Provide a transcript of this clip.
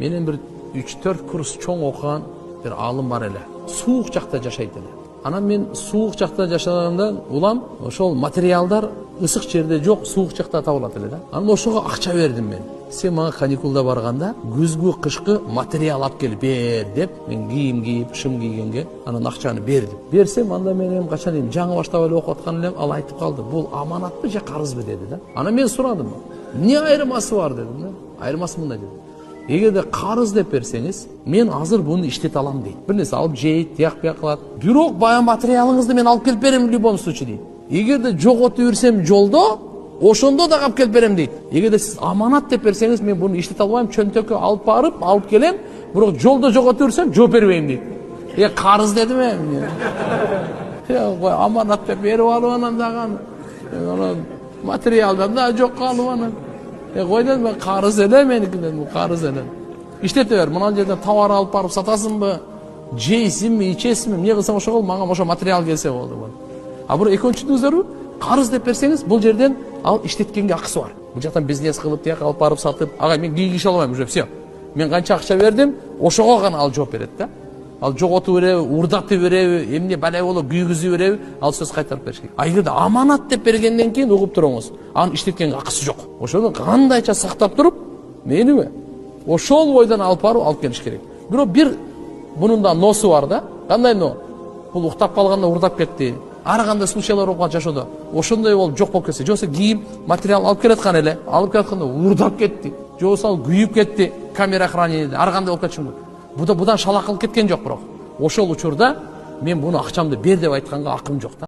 Менен bir 3-4 kurs çoğ okuyan bir alım var ele. Soğuk jakta jaşayt ele. Ana men soğuk jakta jaşaгандан ulam ошол материалдар ысык жерде жок, soğuk jakta табылат эле да. Анда ошого акча бердим мен. Сен мага каникулда барганда күзгү кышкы материал алып келип бер деп мен кийим кийип, шым кийгенге анан акчаны бердим. Берсем анда мен эми качан дейм жаңы баштап эле окуп аткан элем, ал айтып калды. Бул аманатпы же карызбы dedi да. Ана мен сурадым. Не айырмасы бар dedim да. Айырмасы мындай dedim. Эгерде карыз деп берсеңиз, мен азыр буну иштете алам дейт. Бир нерсе алып жейт, тияк кылат. Бирок баян материалыңызды мен алып келип берем в любом случае дейт. Эгерде жоготуп берсем жолдо, ошондо да алып келип берем дейт. Эгерде сиз аманат деп берсеңиз, мен буну иштете албайм, чөнтөккө алып барып, алып келем, бирок жолдо жоготуп берсем жооп бербейм дейт. Карыз дедим мен. Кой аманат деп берип алып анан дагы материалдан да жок калып анан. Кой дедим, мен карыз эле меники дедим, карыз эле. İşlete ver, мына жерден товар алып барып сатасыңбы, жейсиңби, ичесиңби, эмне кылсаң ошого мага ошо материал келсе болду. А бирок экинчиден карыз деп берсеңиз, бул жерден ал иштеткенге акысы бар. Бул жактан бизнес кылып, тияк алып барып сатып, ага мен кийгише албайм уже, все. Мен канча акча бердим, ошого гана ал жооп берет да. Ал жоготуп береби, урдатып береби, эмне балай болуп күйгүзүп береби, ал сөз кайтарып бериш керек. А эгерде аманат деп бергенден кийин угуп туруңуз, анын иштеткенге акысы жок. Ошону кандайча сактап туруп, мейливи? Ошол бойдан алып барып алып келиш керек. Бирок бир бунун да носу бар да. Кандай но? Бул уктап калганда урдап кетти. Ар кандай случайлар болуп калат жашоодо. Ошондой болуп жок болуп кетсе, жокса кийим, материал алып келаткан эле, алып келатканда урдап кетти. Жокса күйүп кетти, камера хранениеде, ар кандай болуп кетчү мүмкүн. Будан шала кылып кеткен жок бирок. Ошол учурда мен буну акчамды бер деп айтканга акым жок да.